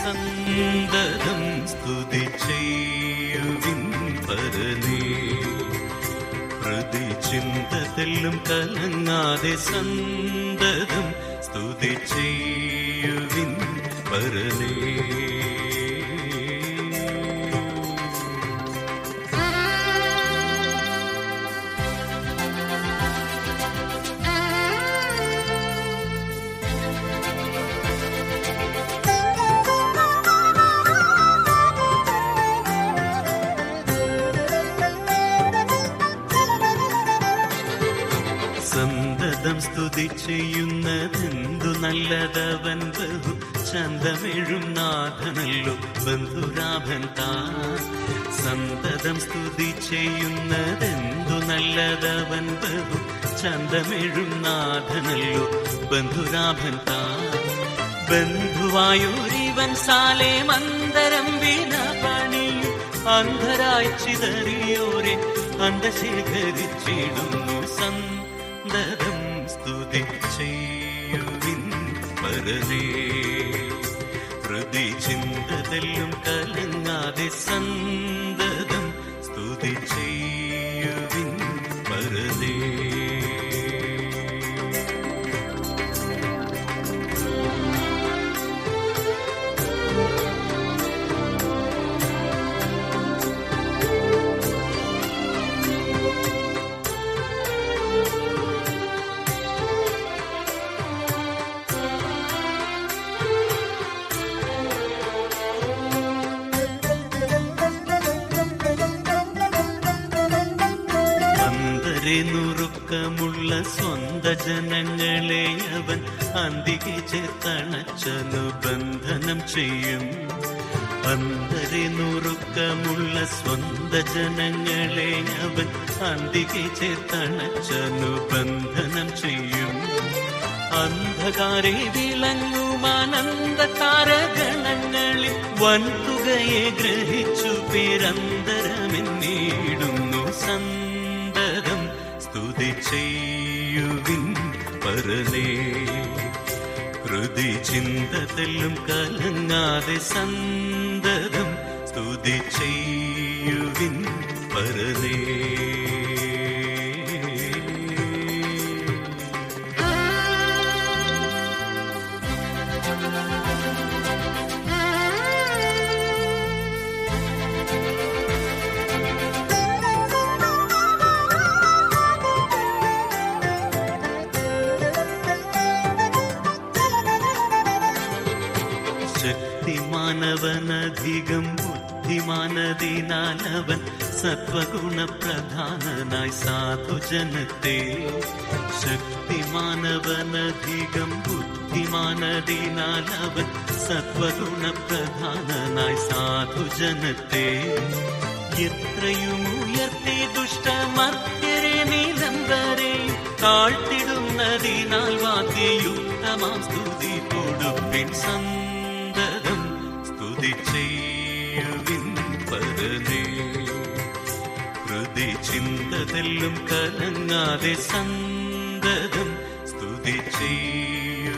സന്തതം സ്തുതി ചെയ്യുവിൻ പരനേ. ഹൃദയ ചിന്തതെല്ലും കലങ്ങാതെ സന്തതം സ്തുതി ചെയ്യുവിൻ പരനേ. സന്തതം സ്തുതി ചെയ്യുന്നതെന്തു നല്ലതവൻ ബഹു ചന്തമെഴും നാഥനല്ലോ ബന്ധുരാഭൻ താൻ. സന്തതം സ്തുതി ചെയ്യുന്നതെന്തു നല്ലതവൻ ബഹു ചന്തമെഴും നാഥനല്ലോ ബന്ധുരാഭൻ താൻ. ബന്ധുവായൂരിവൻ സാലേ മന്ദരം വീണ പണിയും അന്ധരായി ചിതറിയോരെ അന്ധശേഖരിച്ചിടുന്നു. സന്തതം സ്തുതി ചെയ്യുവിൻ പരനേ. ഹൃദയ ചിന്തതെല്ലും കലങ്ങാതെ സന്തതം സ്തുതി ചെയ്യുവിൻ പരനേ. നുറുക്കമുള്ള സ്വന്ത ജനങ്ങളെ അവൻ അന്തികെ ചേർത്തണച്ചനുബന്ധനം ചെയ്യും. അന്തരെ നുറുക്കമുള്ള സ്വന്ത ജനങ്ങളെ അവൻ അന്തികെ ചേർത്തണച്ചനുബന്ധനം ചെയ്യും. അന്ധകാരെ വിളങ്ങും അനന്ത താരഗണങ്ങളിൽ വൻതുകയെ ഗ്രഹിച്ചു പേരന്തരമെന്നിടുന്നു. സന്തതം സ്തുതി ചെയ്യുവിൻ പരനേ. ഹൃദയ ചിന്തതെല്ലും കലങ്ങാതെ സന്തതം സ്തുതി ചെയ്യുവിൻ പരനേ. ശക്തിമാനവനധികം ബുദ്ധിമാനതിനാലവൻ സത്വഗുണപ്രധാനനായി സാധുജനത്തെ. ശക്തിമാനവനധികം ബുദ്ധിമാനതിനാലവൻ സത്വഗുണപ്രധാനനായി സാധുജനത്തെ. എത്രയും ഉയർത്തി ദുഷ്ടമർത്യരെ നിലംബരെ താഴ്ത്തിടുന്നതിനാൽ വാദ്യയുക്തമാം സ്തുതി കൊടുപ്പിൻ. സന്തതം സ്തുതി ചെയ്യുവിൻ പരനേ. ഹൃദയ ചിന്തതെല്ലും കലങ്ങാതെ സന്തതം സ്തുതി ചെയ്യും.